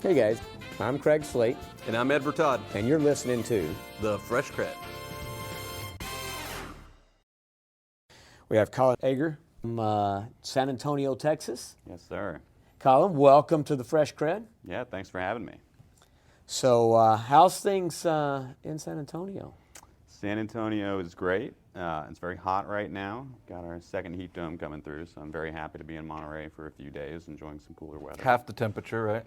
Hey guys, I'm Craig Slate, And I'm Edward Todd, and you're listening to the Fresh CrEd. We have Colin Ager from San Antonio, Texas. Yes, sir. Colin, welcome to the Fresh CrEd. Yeah, thanks for having me. So, how's things in San Antonio? San Antonio is great. It's very hot right now. Got our second heat dome coming through, so I'm very happy to be in Monterey for a few days, enjoying some cooler weather. Half the temperature, right?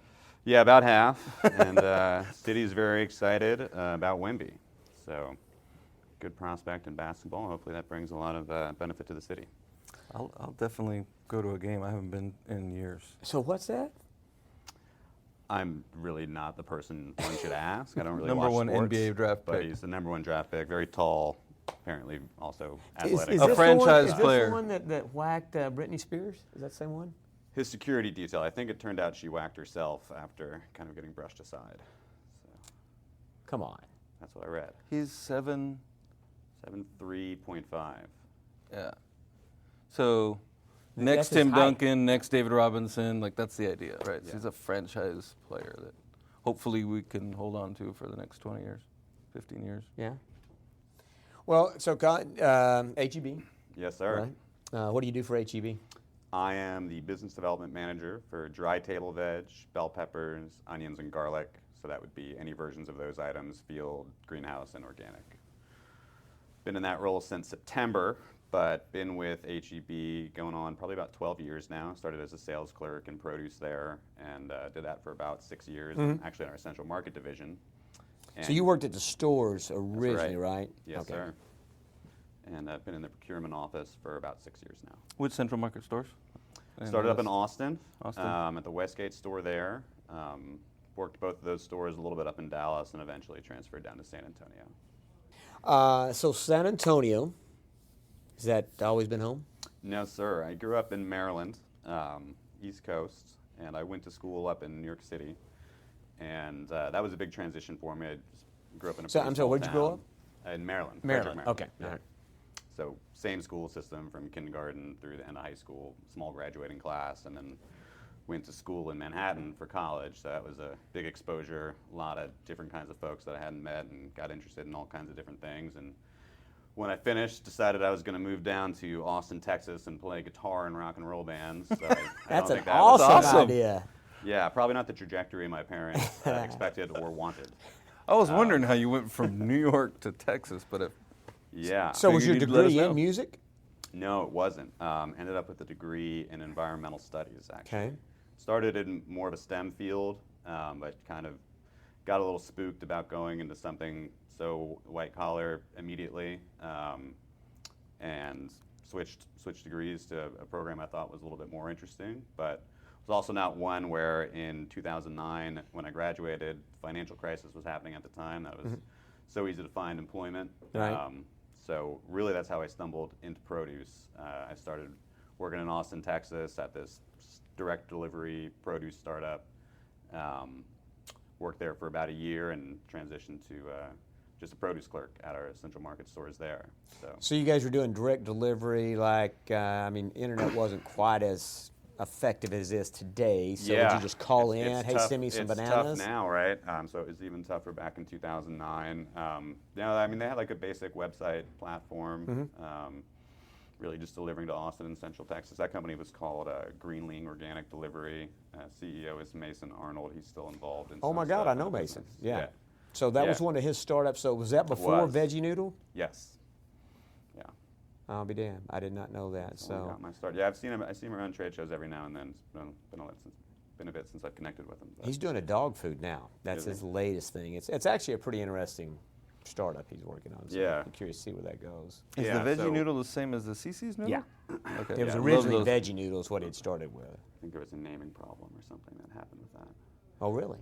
Yeah, about half. And city's very excited about Wemby. So, good prospect in basketball. Hopefully that brings a lot of benefit to the city. I'll definitely go to a game. I haven't been in years. So, what's that? I'm really not the person one should ask. I don't really Number watch one sports, NBA draft but pick. he's the number one draft pick. Very tall, apparently also Is athletic. this A the franchise one, player. Is this the one that whacked Britney Spears? Is that the same one? His security detail, I think it turned out she whacked herself after kind of getting brushed aside. So Come on. that's what I read. He's 7'3". 7'3.5. Yeah. So That's next his Tim height. Duncan, next David Robinson, like that's the idea, right? So Yeah. he's a franchise player that hopefully we can hold on to for the next 20 years, 15 years. Yeah. Well, so Colin, HEB, Yes, sir. right? What do you do for HEB? I am the business development manager for dry table veg, bell peppers, onions, and garlic. So that would be any versions of those items, field, greenhouse, and organic. Been in that role since September, but been with HEB going on probably about 12 years now. Started as a sales clerk in produce there, and did that for about 6 years, actually in our central market division. So And- you worked at the stores originally, right? Yes, Okay. sir. And I've been in the procurement office for about 6 years now. Which Central Market stores? Started up in Austin, Austin. at the Westgate store there. Worked both of those stores a little bit up in Dallas, and eventually transferred down to San Antonio. So San Antonio, has that always been home? No, sir. I grew up in Maryland, East Coast, and I went to school up in New York City. And that was a big transition for me. I just grew up in a So, pretty I'm sorry, small where'd you grow town. In Maryland. Maryland. Frederick, Okay. Yeah. All right. So same school system from kindergarten through the end of high school, small graduating class, and then went to school in Manhattan for college. So that was a big exposure, a lot of different kinds of folks that I hadn't met, and got interested in all kinds of different things. And when I finished, decided I was going to move down to Austin, Texas, and play guitar in rock and roll bands. So I That's don't an think that was awesome awesome. idea. yeah, probably not the trajectory my parents expected or wanted. I was wondering how you went from New York to Texas, but if Yeah. So was your you need to let us degree know. in music? No, it wasn't. Ended up with a degree in environmental studies, actually. Okay. Started in more of a STEM field, but kind of got a little spooked about going into something so white collar immediately, and switched degrees to a program I thought was a little bit more interesting, but was also not one where in 2009 when I graduated, financial crisis was happening at the time. That was so easy to find employment. Right. So really that's how I stumbled into produce. I started working in Austin, Texas at this direct delivery produce startup. Worked there for about a year and transitioned to just a produce clerk at our central market stores there. So you guys were doing direct delivery, internet wasn't quite as effective as it is today. So would you just call in, It's hey, tough. send me some it's bananas? tough now, right? So it was even tougher back in 2009. They had like a basic website platform, really just delivering to Austin and Central Texas. That company was called Grueling Organic Delivery. CEO is Mason Arnold. He's still involved in Oh some my God, stuff I in know the Mason. business. Yeah. So that was Yeah. one of his startups. So was that before was. Veggie Noodle? Yes. Yeah. I'll be damned. I did not know that. That's when I So got my start. Yeah, I see him around trade shows every now and then. It's been a bit since I've connected with him. but- he's doing a dog food now. That's Is he? his latest thing. It's actually a pretty interesting startup he's working on. So Yeah. I'm curious to see where that goes. is Yeah, the veggie so- noodle the same as the CC's noodle? Yeah. Okay. It was Yeah. originally Love those. Veggie Noodles, what it started with. I think there was a naming problem or something that happened with that. Oh, really?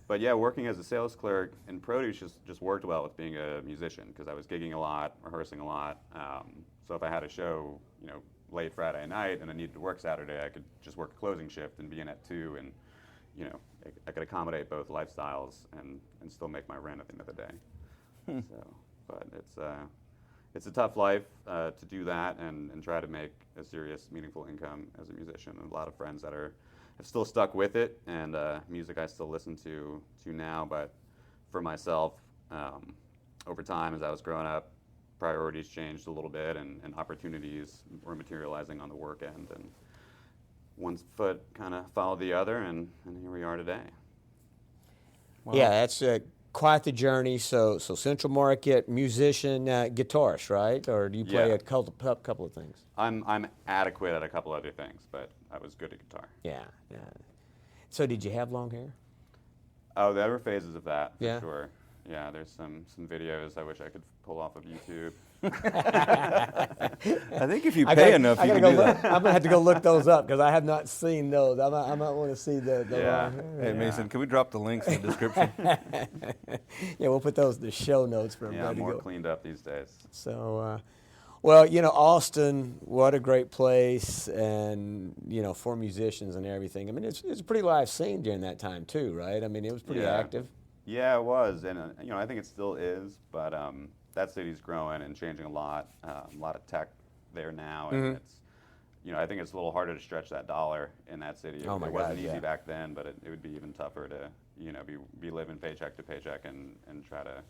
But yeah, working as a sales clerk in produce just worked well with being a musician because I was gigging a lot, rehearsing a lot. So if I had a show, late Friday night and I needed to work Saturday, I could just work a closing shift and be in at 2, and I could accommodate both lifestyles and still make my rent at the end of the day. But it's a tough life to do that and try to make a serious, meaningful income as a musician. And a lot of friends that are I've still stuck with it, and music I still listen to now. But for myself, over time, as I was growing up, priorities changed a little bit, and opportunities were materializing on the work end, and one foot kind of followed the other, and here we are today. Wow. Yeah, that's quite the journey. So Central Market, musician, guitarist, right? Or do you play a couple of things? I'm adequate at a couple other things, but I was good at guitar. Yeah. So did you have long hair? Oh, there were phases of that, for Yeah. sure. Yeah, there's some videos I wish I could pull off of YouTube. I think if you pay enough, you can do that. I'm going to have to go look those up because I have not seen those. I might want to see the Yeah. long hair. Hey, Mason, can we drop the links in the description? Yeah, we'll put those in the show notes for Yeah, everybody more to go. cleaned up these days. So, well, Austin, what a great place, and for musicians and everything. I mean, it's a pretty live scene during that time too, right? I mean, it was pretty active. Yeah, it was, and I think it still is, but that city's growing and changing a lot of tech there now, and it's, I think it's a little harder to stretch that dollar in that city. Oh my It wasn't God, easy yeah. back then, but it would be even tougher to, be living paycheck to paycheck and try to,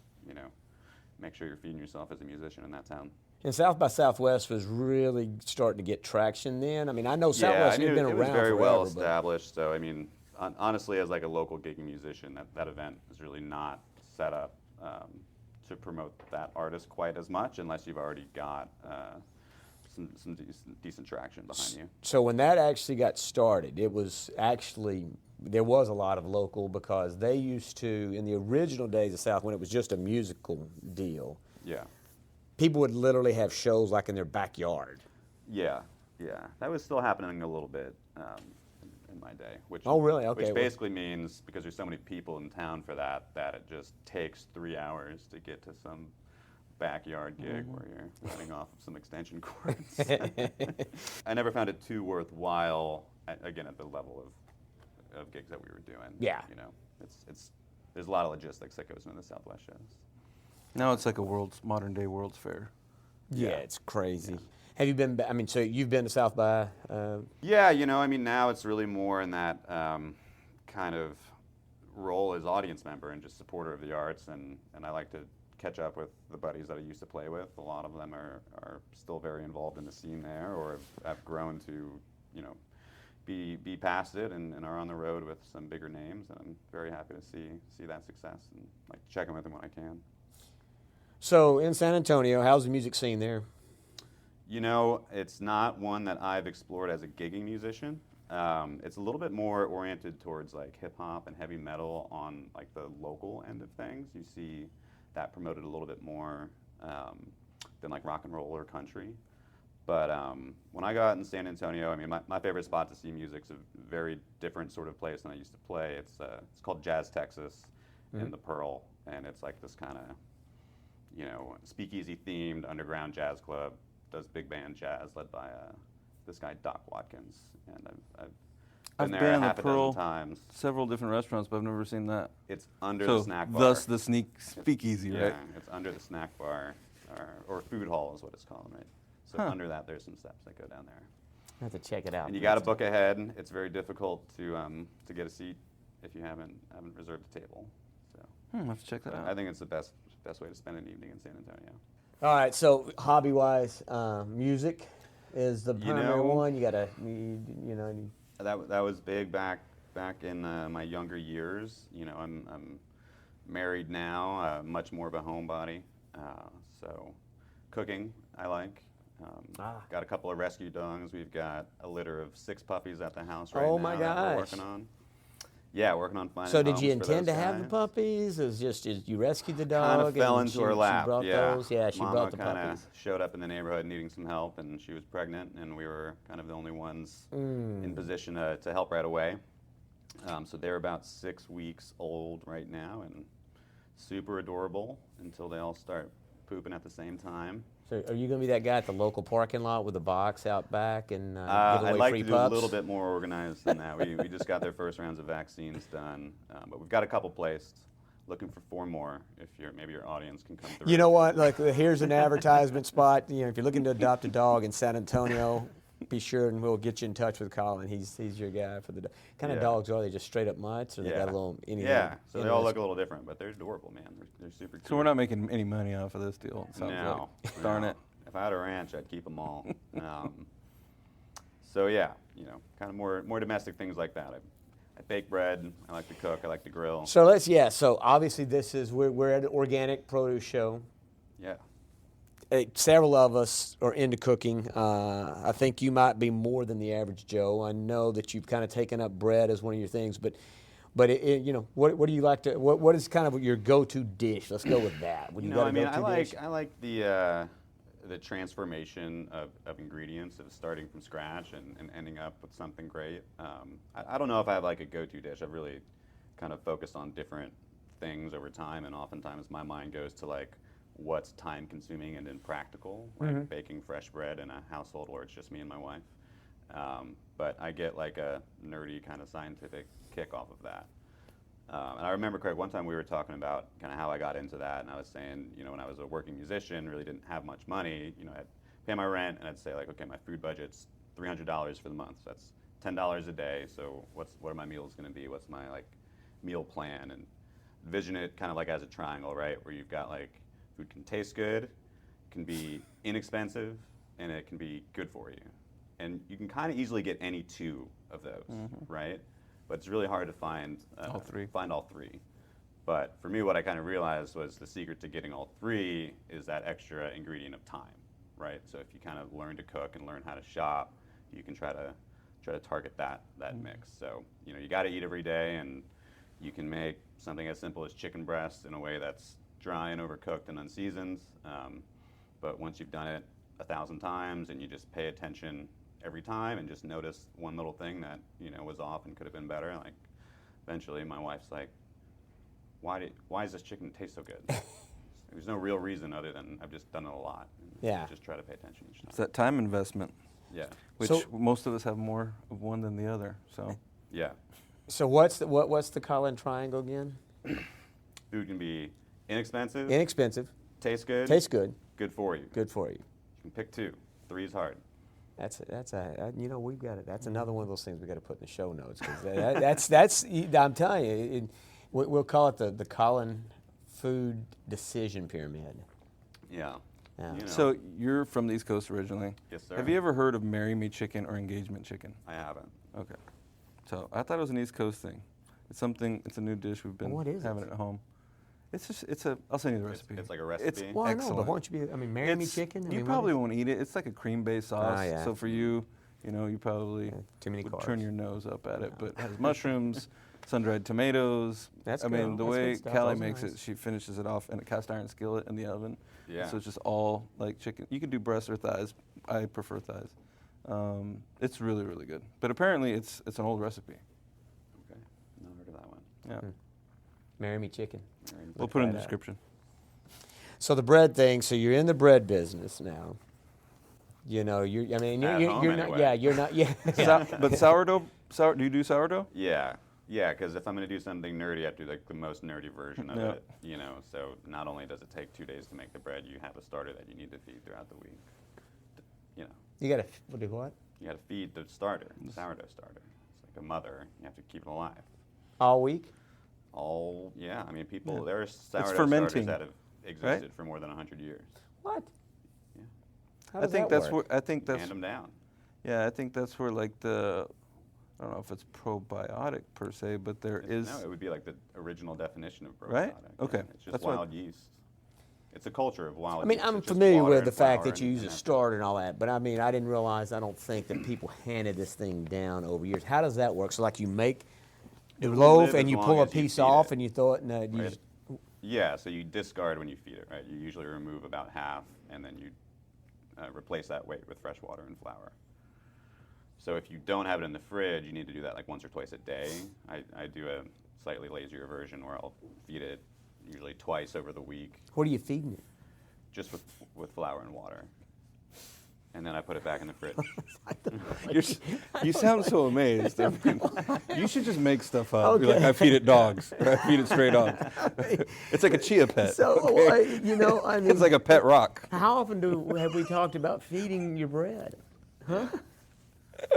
make sure you're feeding yourself as a musician in that town. And South by Southwest was really starting to get traction then. I mean, I know Southwest had been it around was very forever, well but- established. So I mean, honestly, as like a local gigging musician, that event is really not set up to promote that artist quite as much, unless you've already got some decent traction behind you. So when that actually got started, there was a lot of local, because they used to, in the original days of South, when it was just a musical deal, Yeah. people would literally have shows like in their backyard. Yeah. That was still happening a little bit in my day. Which, Oh, really? Okay, Which well- basically means, because there's so many people in town for that it just takes 3 hours to get to some backyard gig where you're running off of some extension cords. I never found it too worthwhile, again, at the level of gigs that we were doing. Yeah. There's a lot of logistics that goes into the Southwest shows. Now it's like a modern day World's Fair. Yeah, it's crazy. Have you been? So you've been to South by? Yeah, now it's really more in that kind of role as audience member and just supporter of the arts, and I like to catch up with the buddies that I used to play with. A lot of them are still very involved in the scene there, or have grown to, be past it and are on the road with some bigger names, and I'm very happy to see that success and like to check in with them when I can. So in San Antonio, how's the music scene there? It's not one that I've explored as a gigging musician. It's a little bit more oriented towards like hip hop and heavy metal on like the local end of things. You see that promoted a little bit more than like rock and roll or country. But when I got out in San Antonio, my favorite spot to see music's a very different sort of place than I used to play. It's called Jazz Texas in the Pearl, and it's like this kind of, speakeasy themed underground jazz club. Does big band jazz led by this guy Doc Watkins, and I've been there been in half the a dozen Pearl, times. several different restaurants, but I've never seen that. It's under So the snack bar. thus the speakeasy, Yeah, right? it's under the snack bar, or food hall is what it's called, right? So under that, there's some steps that go down there. I have to check it out. And you got to book ahead. It's very difficult to get a seat if you haven't reserved a table. So I'll have to check that out. I think it's the best way to spend an evening in San Antonio. All right. So hobby-wise, music is the primary one. You gotta, That was big back in my younger years. I'm married now, much more of a homebody. So cooking, I like. Got a couple of rescue dogs. We've got a litter of 6 puppies at the house right now. Oh my that we're gosh. working on. Yeah, working on finding So did you homes for intend to those have the guys. puppies? It was just you rescued the dog? Kind of fell and into she her lap. brought Yeah, those? Yeah, she Mama brought the kind of puppies. showed up in the neighborhood needing some help, and she was pregnant, and we were kind of the only ones in position to help right away. So they're about 6 weeks old right now, and super adorable until they all start pooping at the same time. So are you going to be that guy at the local parking lot with a box out back and give I'd away like free to do pups? a little bit more organized than that. We just got their first rounds of vaccines done, but we've got a couple placed. Looking for 4 more. If maybe your audience can come through. You know what? Like, here's an advertisement spot. If you're looking to adopt a dog in San Antonio, be sure and we'll get you in touch with Colin. He's your guy for the kind of Yeah. dogs are they? Just straight up mutts, or they got a little So they all look a little different, but they're adorable, man. They're super cute. So we're not making any money off of this deal. Sounds No, like. Darn no. it. If I had a ranch, I'd keep them all. So yeah, kind of more domestic things like that. I bake bread. I like to cook. I like to grill. So So obviously we're at an organic produce show. Yeah. Several of us are into cooking. I think you might be more than the average Joe. I know that you've kind of taken up bread as one of your things, but what do you like to? What is kind of your go-to dish? Let's go with that. When I like the transformation of ingredients, of starting from scratch and ending up with something great. I don't know if I have like a go-to dish. I've really kind of focused on different things over time, and oftentimes my mind goes to like what's time consuming and impractical, like baking fresh bread in a household where it's just me and my wife. But I get like a nerdy kind of scientific kick off of that. And I remember, Craig, one time we were talking about kind of how I got into that, and I was saying, when I was a working musician, really didn't have much money, I'd pay my rent, and I'd say like, okay, my food budget's $300 for the month. So that's $10 a day. So what are my meals going to be? What's my like meal plan? And envision it kind of like as a triangle, right? Where you've got like food can taste good, can be inexpensive, and it can be good for you. And you can kind of easily get any two of those, right? But it's really hard to find all three. But for me, what I kind of realized was the secret to getting all three is that extra ingredient of time, right? So if you kind of learn to cook and learn how to shop, you can try to target that mix. So you got to eat every day, and you can make something as simple as chicken breast in a way that's dry and overcooked and unseasoned. But once you've done it 1,000 times and you just pay attention every time and just notice one little thing that was off and could have been better, like eventually my wife's like, why does this chicken taste so good? There's no real reason other than I've just done it a lot. Yeah. Just try to pay attention each time. It's that time investment. Yeah. Which most of us have more of one than the other. So. Yeah. So what's the Colin triangle again? Food can be inexpensive. Taste good. Good for you. Good for you. You can pick 2. 3 is hard. We've got it. That's another one of those things we got to put in the show notes, because that's I'm telling you, we'll call it the Colin food decision pyramid. Yeah. So you're from the East Coast originally. Yes, sir. Have you ever heard of Marry Me Chicken or Engagement Chicken? I haven't. Okay. So I thought it was an East Coast thing. It's a new dish we've been having at home. I'll send you the recipe. It's like a recipe? It's Well, I know, excellent. but why don't you marry me chicken? You probably won't eat it. It's like a cream-based sauce. yeah. So for you, you probably too many would carbs. turn your nose up at it. But it has mushrooms, sun-dried tomatoes. That's I mean, the good. That's way good stuff. Callie Those are makes nice. it, she finishes it off in a cast iron skillet in the oven. Yeah. So it's just all like chicken. You can do breasts or thighs. I prefer thighs. It's really, really good. But apparently it's an old recipe. Okay. Never heard of that one. Yeah. Marry me chicken. We'll put it in the that out. description. So the bread thing. So you're in the bread business now. You're At home not. anyway. Yeah, you're not. Yeah. But sourdough. Do you do sourdough? Yeah. Yeah, because if I'm going to do something nerdy, I have to do like the most nerdy version of Yeah. it. So not only does it take 2 days to make the bread, you have a starter that you need to feed throughout the week. You got to do what? You got to feed the starter, the sourdough starter. It's like a mother. You have to keep it alive. All week. Yeah. I mean, Yeah. there are sourdough fermenting, starters that have existed for more than 100 years. What? Yeah. How I does think that that's work? where Hand them down. Yeah, I think that's where like I don't know if it's probiotic per se, but there is. No, it would be like the original definition of probiotic. Right? Okay. Yeah, it's just That's what- wild yeast. It's a culture of wild I mean, yeast. I'm It's just familiar water with the and fact flour that you use a that's it. starter and all that, but I mean, I don't think that people handed this thing down over years. How does that work? So, like, you make the It'll loaf live and as you long pull a as you piece feed off it. and you throw it in a. Right. Yeah, so you discard when you feed it, right? You usually remove about half, and then you replace that weight with fresh water and flour. So if you don't have it in the fridge, you need to do that like once or twice a day. I do a slightly lazier version where I'll feed it usually twice over the week, What are you feeding it? just with flour and water. And then I put it back in the fridge. You sound so amazed. I mean, you should just make stuff up. Be like, Okay. I feed it dogs. Or I feed it stray dogs. It's like a chia pet. So, okay? I mean, It's like a pet rock. how often have we talked about feeding your bread? Huh?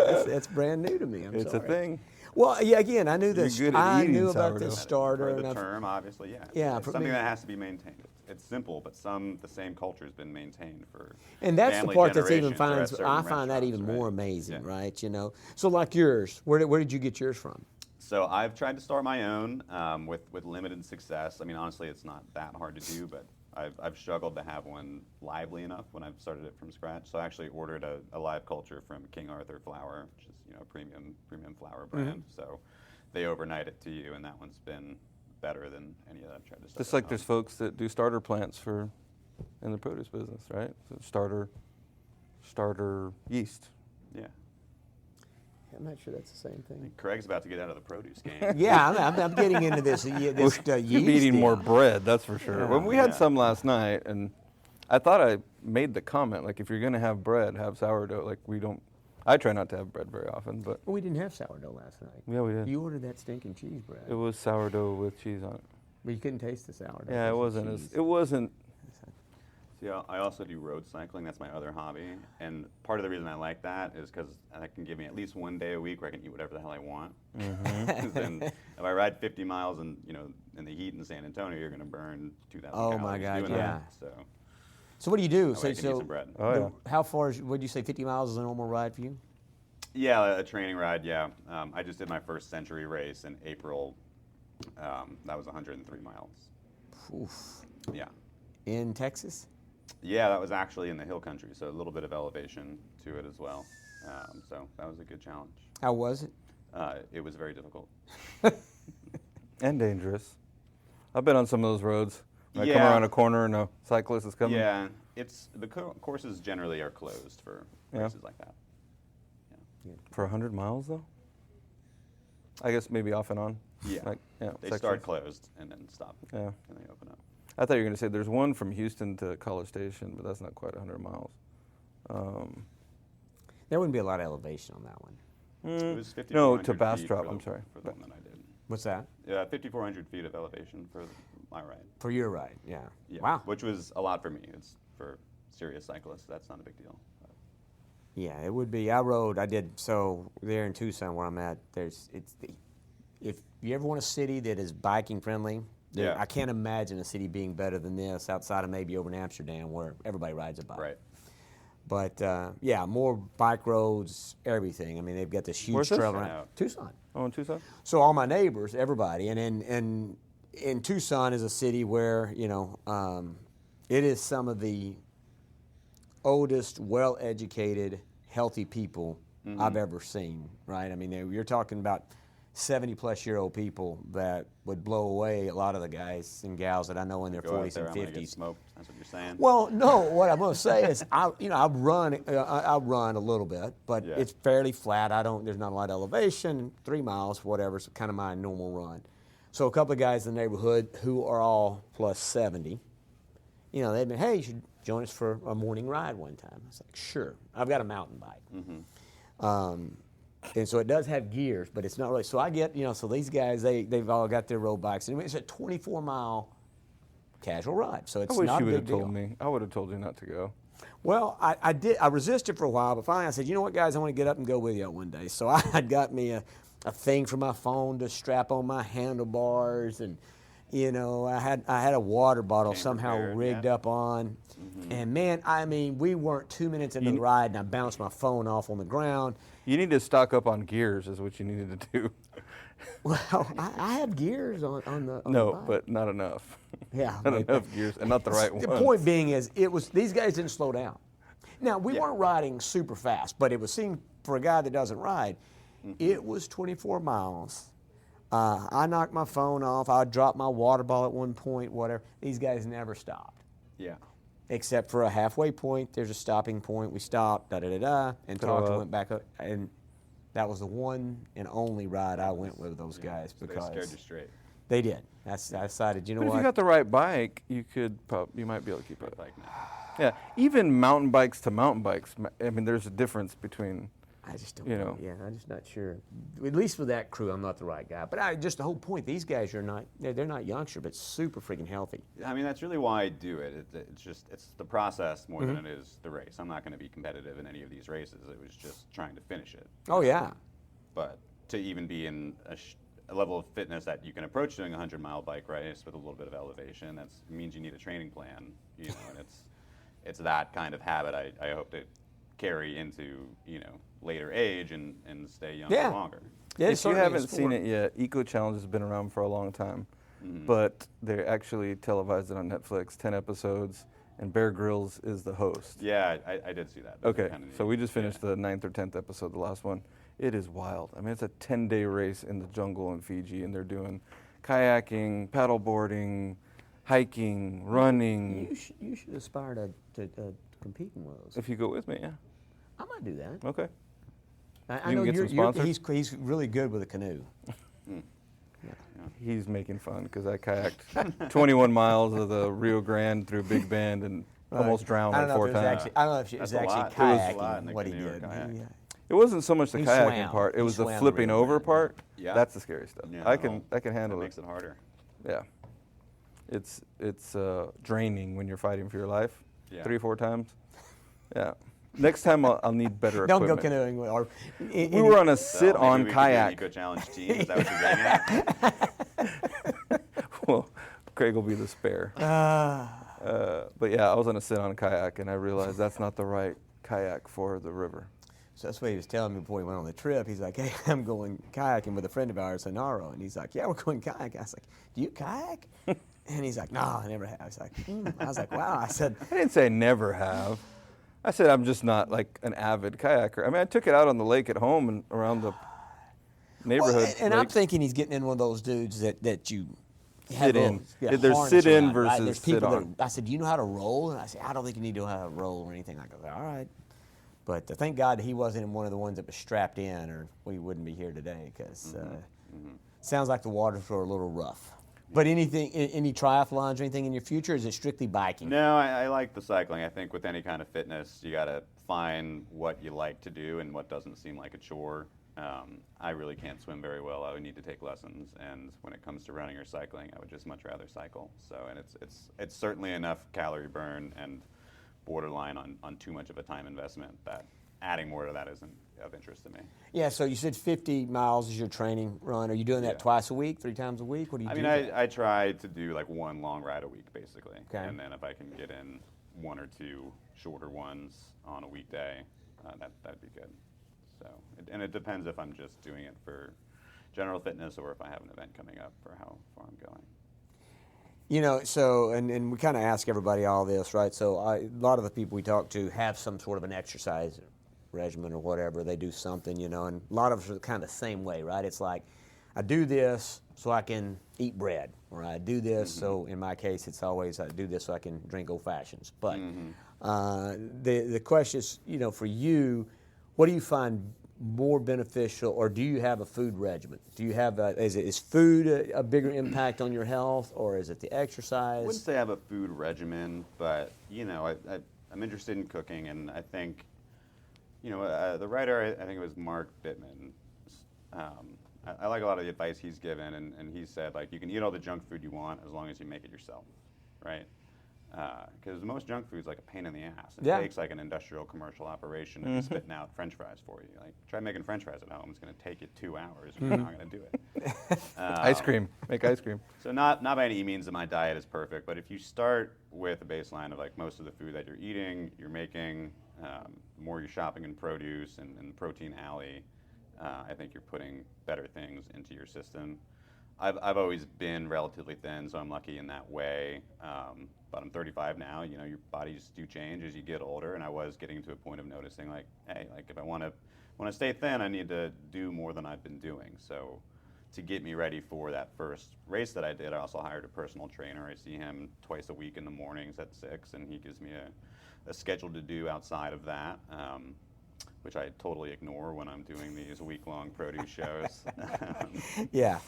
That's brand new to me. I'm It's sorry. a thing. Well, yeah. Again, I knew You're this. good at I eating knew about sourdough. this starter. For the and term, obviously, yeah. Yeah, It's for something me- that has to be maintained. It's simple, but the same culture has been maintained for And that's the family part that's even generations or at I certain find that even restaurants, more right? amazing, Yeah. right? You know. So like yours, where did you get yours from? So I've tried to start my own with limited success. I mean, honestly, it's not that hard to do, but I've struggled to have one lively enough when I've started it from scratch. So I actually ordered a live culture from King Arthur Flour, which is a premium flour brand. So they overnight it to you, and that one's been better than any that I've tried to start. Just like there's folks that do starter plants in the produce business, right? So starter yeast. Yeah. I'm not sure that's the same thing. Craig's about to get out of the produce game. Yeah, I'm getting into this. This You'll yeast be eating more deal. bread, that's for sure. Yeah. Well, we had Yeah. some last night, and I thought I made the comment, like, if you're going to have bread, have sourdough. Like, I try not to have bread very often, but Well, we didn't have sourdough last night. yeah, we did. You ordered that stinking cheese bread, It was sourdough with cheese on it. but you couldn't taste the sourdough. Yeah, it was wasn't. See, I also do road cycling. That's my other hobby. And part of the reason I like that is because that can give me at least one day a week where I can eat whatever the hell I want. Because then if I ride 50 miles in the heat in San Antonio, you're going to burn 2,000 Oh, calories my God, doing yeah. that. So So what do you do? that way I can eat some bread. Oh, yeah. How far? Would you say 50 miles is a normal ride for you? Yeah, a training ride, yeah. I just did my first century race in April. That was 103 miles. Oof. Yeah. In Texas? Yeah, that was actually in the hill country, so a little bit of elevation to it as well. So that was a good challenge. How was it? It was very difficult. And dangerous. I've been on some of those roads. When I come Yeah. around a corner and a cyclist is coming. Yeah, the courses generally are closed for Yeah. races like that. For 100 miles, though? I guess maybe off and on. Yeah, they sections. start closed and then stop, Yeah. and they open up. I thought you were going to say there's one from Houston to College Station, but that's not quite 100 miles. There wouldn't be a lot of elevation on that one. It was 5,400 No, to Bastrop, feet for I'm the- sorry. For the one that I did. What's that? 5,400 feet of elevation for my ride. For your ride, yeah. Yeah, Wow. which was a lot for me. It's for serious cyclists, that's not a big deal. Yeah, it would be. I did, so there in Tucson where I'm at, if you ever want a city that is biking friendly, Yeah. I can't imagine a city being better than this outside of maybe over in Amsterdam where everybody rides a bike. Right. But yeah, more bike roads, everything. I mean, they've got this huge Where's this? trail around. Yeah. Tucson. Oh, in Tucson? So all my neighbors, everybody, and in Tucson is a city where it is some of the oldest, well-educated, healthy people I've ever seen. Right? I mean, you're talking about 70-plus-year-old people that would blow away a lot of the guys and gals that I know in their Go out 40s there, and I'm gonna get 50s. smoked. That's what you're saying. Well, no. What I'm going to say is, I run a little bit, but Yeah. it's fairly flat. There's not a lot of elevation. 3 miles, whatever, is kind of my normal run. So a couple of guys in the neighborhood who are all plus 70, they've been, hey, you should join us for a morning ride one time. I was like, sure. I've got a mountain bike. And so it does have gears, but it's not really. So I get, so these guys, they've all got their road bikes. And it's a 24-mile casual ride. So it's I wish not you a would big have told deal. me. I would have told you not to go. Well, I did. I resisted for a while, but finally I said, you know what, guys, I want to get up and go with you one day. So I had got me a thing for my phone to strap on my handlebars, and I had a water bottle Came somehow prepared, rigged yeah. up on. And man, I mean, we weren't 2 minutes into the ride, and I bounced my phone off on the ground. You need to stock up on gears, is what you needed to do. Well, I have gears on the No, bike. but not enough. Yeah, not maybe. enough gears, and not the right The ones. point being is, these guys didn't slow down. Now, we Yeah. weren't riding super fast, but it was seen for a guy that doesn't ride. It was 24 miles. I knocked my phone off. I dropped my water bottle at one point, whatever. These guys never stopped. Yeah. Except for a halfway point, there's a stopping point. We stopped, and talked and went back up. And that was the one and only ride I went with those guys So they because scared you straight. they did. I decided, you know But if what? you got the right bike, you might be able to keep Right it. bike now. Yeah, even mountain bikes to mountain bikes. I mean, there's a difference between I just don't know. Yeah, I'm just not sure. At least with that crew, I'm not the right guy. But just the whole point, these guys are not, they're not youngster, but super freaking healthy. I mean, that's really why I do it. It's the process more than it is the race. I'm not going to be competitive in any of these races. It was just trying to finish it. Oh, yeah. But to even be in a level of fitness that you can approach doing a 100-mile bike race with a little bit of elevation, that means you need a training plan, and it's that kind of habit I hope to carry into, later age and stay young for longer. Yeah, if you haven't seen it yet, Eco Challenge has been around for a long time, but they actually televised it on Netflix, 10 episodes, and Bear Grylls is the host. Yeah, I did see that. Okay, so we just finished the 9th or 10th episode, the last one. It is wild. I mean, it's a 10-day race in the jungle in Fiji, and they're doing kayaking, paddleboarding, hiking, running. You should aspire to compete in one of those. If you go with me, yeah. I might do that. Okay. I You know can get some sponsors? he's really good with a canoe. He's making fun because I kayaked 21 miles of the Rio Grande through Big Bend and almost drowned like 4 times. I don't know if it was actually kayaking what he did. It wasn't so much the He kayaking swam. part; it He was the swam the flipping Rio over Grande. part. Yeah. That's the scary stuff. Yeah, I can handle that it. makes it harder. Yeah, it's draining when you're fighting for your life. Yeah. 3-4 times. Yeah. Next time I'll need better Don't equipment. go canoeing. Or We were on a sit-on maybe we could do an kayak. Eco Challenge team. Is that what you're getting at? Well, Craig will be the spare. But yeah, I was on a sit-on kayak, and I realized that's not the right kayak for the river. So that's what he was telling me before he went on the trip. He's like, hey, I'm going kayaking with a friend of ours, Sonaro. And he's like, yeah, we're going kayaking. I was like, do you kayak? And he's like, no, I never have. I was like, I was like, wow. I said, I didn't say never have. I said I'm just not like an avid kayaker. I mean, I took it out on the lake at home and around the neighborhood. well, and I'm lakes. thinking he's getting in one of those dudes that you have Sit in. those- There's harness sit in around, right? versus There's sit people on. that, I said, do you know how to roll? And I said, I don't think you need to know how to roll or anything like that. All right. But thank God he wasn't in one of the ones that was strapped in, or we wouldn't be here today, because sounds like the waters were a little rough. But any triathlons or anything in your future, or is it strictly biking? No, I like the cycling. I think with any kind of fitness, you got to find what you like to do and what doesn't seem like a chore. I really can't swim very well. I would need to take lessons, and when it comes to running or cycling, I would just much rather cycle. So, and it's certainly enough calorie burn and borderline on too much of a time investment that adding more to that isn't of interest to me. Yeah, so you said 50 miles is your training run. Are you doing that Yeah. twice a week, 3 times a week? What do you do? I try to do like one long ride a week, basically. Okay. And then if I can get in 1 or 2 shorter ones on a weekday, that'd be good. So, and it depends if I'm just doing it for general fitness or if I have an event coming up for how far I'm going. You know, so, and we kind of ask everybody all this, right? So a lot of the people we talk to have some sort of an exercise regimen or whatever. They do something, and a lot of us are kind of the same way, right? It's like, I do this so I can eat bread, or I do this, so in my case, it's always I do this so I can drink old fashions. But the question is, for you, what do you find more beneficial, or do you have a food regimen? Do you have is food a bigger impact on your health, or is it the exercise? I wouldn't say I have a food regimen, but I'm interested in cooking, and I think the writer, I think it was Mark Bittman. I like a lot of the advice he's given, and he said, like, you can eat all the junk food you want as long as you make it yourself, right? Because most junk food's like a pain in the ass. It takes like an industrial commercial operation to be spitting out French fries for you. Like, try making French fries at home. It's going to take you 2 hours. You're not going to do it. Ice cream. Make ice cream. So not by any means that my diet is perfect, but if you start with a baseline of like most of the food that you're eating, you're making, the more you're shopping in produce and the protein alley, I think you're putting better things into your system. I've always been relatively thin, so I'm lucky in that way. But I'm 35 now. Your bodies do change as you get older, and I was getting to a point of noticing, like, hey, like if I want to stay thin, I need to do more than I've been doing. So to get me ready for that first race that I did, I also hired a personal trainer. I see him twice a week in the mornings at 6, and he gives me a schedule to do outside of that. Which I totally ignore when I'm doing these week-long produce shows. Yeah.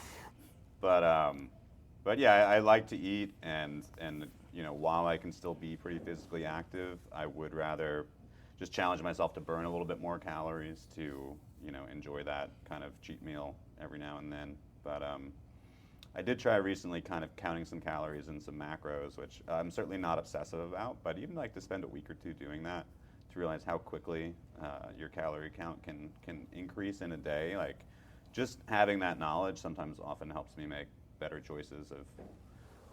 But yeah, I like to eat, and while I can still be pretty physically active, I would rather just challenge myself to burn a little bit more calories to, enjoy that kind of cheat meal every now and then. But I did try recently kind of counting some calories and some macros, which I'm certainly not obsessive about, but even like to spend a week or two doing that to realize how quickly your calorie count can increase in a day. Like just having that knowledge sometimes often helps me make better choices of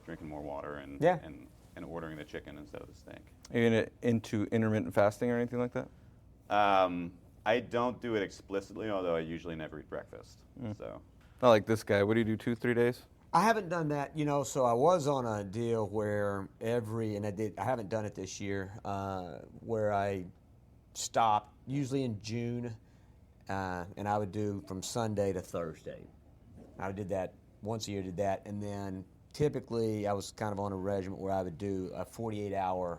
drinking more water and ordering the chicken instead of the steak. Are you into intermittent fasting or anything like that? I don't do it explicitly, although I usually never eat breakfast. So. Not like this guy. What do you do, 2-3 days? I haven't done that, so I was on a deal where I haven't done it this year, where I stopped, usually in June, and I would do from Sunday to Thursday. I did that once a year, and then typically I was kind of on a regimen where I would do a 48-hour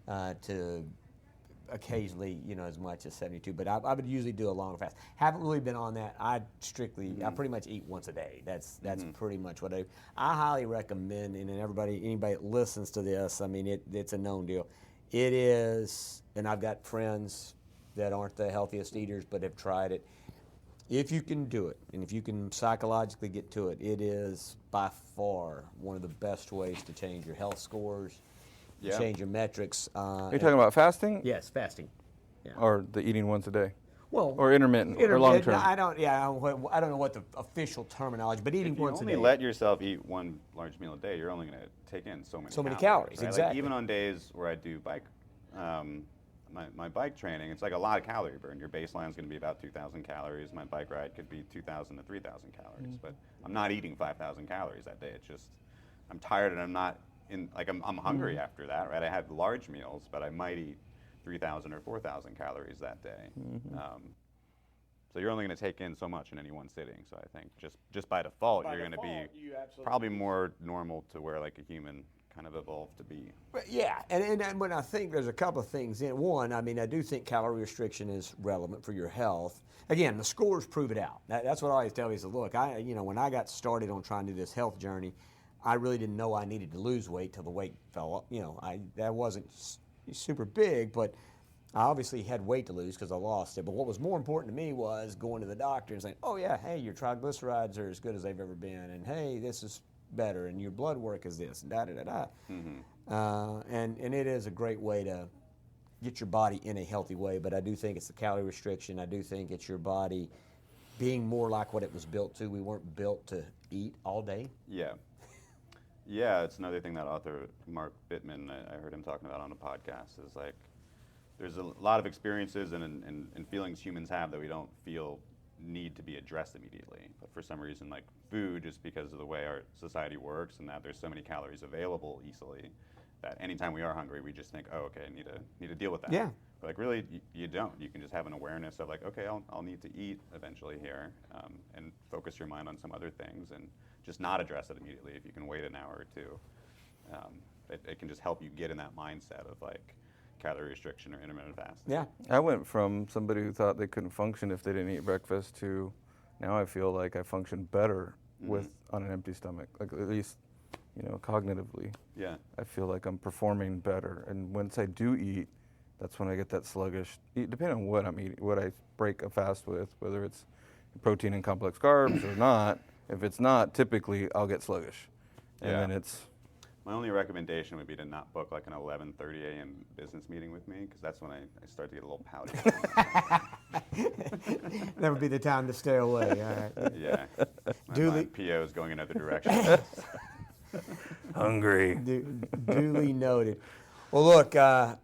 to occasionally, as much as 72, but I would usually do a longer fast. Haven't really been on that. I pretty much eat once a day. That's pretty much what I do. I highly recommend, and anybody that listens to this, I mean, it's a known deal. It is, and I've got friends that aren't the healthiest eaters but have tried it. If you can do it, and if you can psychologically get to it, it is by far one of the best ways to change your health scores, change your metrics. Are you talking about fasting? Yes, fasting. Yeah. Or the eating once a day? Well, or intermittent or long term? I don't know what the official terminology, but eating once a day. If you only let yourself eat one large meal a day, you're only going to take in so many calories. Right? Exactly. Like even on days where I do bike, my bike training, it's like a lot of calorie burn. Your baseline is going to be about 2,000 calories. My bike ride could be 2,000 to 3,000 calories, but I'm not eating 5,000 calories that day. It's just I'm tired and I'm not I'm hungry after that, right? I had large meals, but I might eat 3,000 or 4,000 calories that day. So you're only going to take in so much in any one sitting. So I think just by default, you're going to be probably more normal to where like a human kind of evolved to be. Yeah, and when I think there's a couple of things in one, I mean, I do think calorie restriction is relevant for your health. Again, the scores prove it out. That's what I always tell you is, look, when I got started on trying to do this health journey, I really didn't know I needed to lose weight till the weight fell up. That wasn't super big, but I obviously had weight to lose because I lost it. But what was more important to me was going to the doctor and saying, oh yeah, hey, your triglycerides are as good as they've ever been, and hey, this is better, and your blood work is this, and da-da-da-da. And it is a great way to get your body in a healthy way, but I do think it's the calorie restriction. I do think it's your body being more like what it was built to. We weren't built to eat all day. Yeah, it's another thing that author Mark Bittman, I heard him talking about on a podcast, is like there's a lot of experiences and feelings humans have that we don't feel need to be addressed immediately. But for some reason, like food, just because of the way our society works and that there's so many calories available easily, that anytime we are hungry, we just think, oh, okay, I need to deal with that. Yeah. But like really, you don't. You can just have an awareness of like, okay, I'll need to eat eventually here, and focus your mind on some other things and just not address it immediately. If you can wait an hour or two, it can just help you get in that mindset of like calorie restriction or intermittent fasting. Yeah. I went from somebody who thought they couldn't function if they didn't eat breakfast to now I feel like I function better on an empty stomach, like at least, cognitively. Yeah. I feel like I'm performing better. And once I do eat, that's when I get that sluggish, depending on what I'm eating, what I break a fast with, whether it's protein and complex carbs or not. If it's not, typically I'll get sluggish. And then it's... My only recommendation would be to not book like an 11:30 a.m. business meeting with me, because that's when I start to get a little pouty. That would be the time to stay away. All right. Yeah. My PO is going another direction. Hungry. Duly noted. Well, look,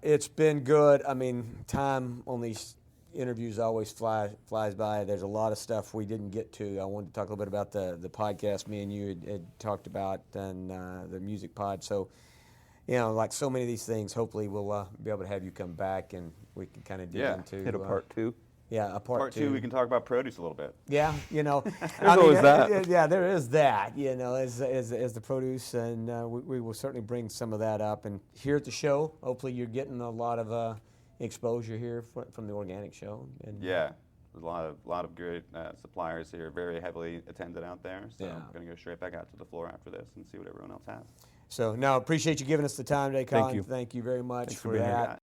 it's been good. I mean, time on these interviews always flies by. There's a lot of stuff we didn't get to. I wanted to talk a little bit about the podcast me and you had talked about and the music pod. So, like so many of these things, hopefully we'll be able to have you come back and we can kind of dig into. Hit a part two. Yeah, a part two. We can talk about produce a little bit. Yeah, There's always that. Yeah, there is that, as the produce, and we will certainly bring some of that up. And here at the show, hopefully you're getting a lot of exposure here from the organic show. And yeah, there's a lot of great suppliers here, very heavily attended out there. So I'm going to go straight back out to the floor after this and see what everyone else has. So, no, appreciate you giving us the time today, Colin. Thank you. Thank you very much Thanks for being here. that.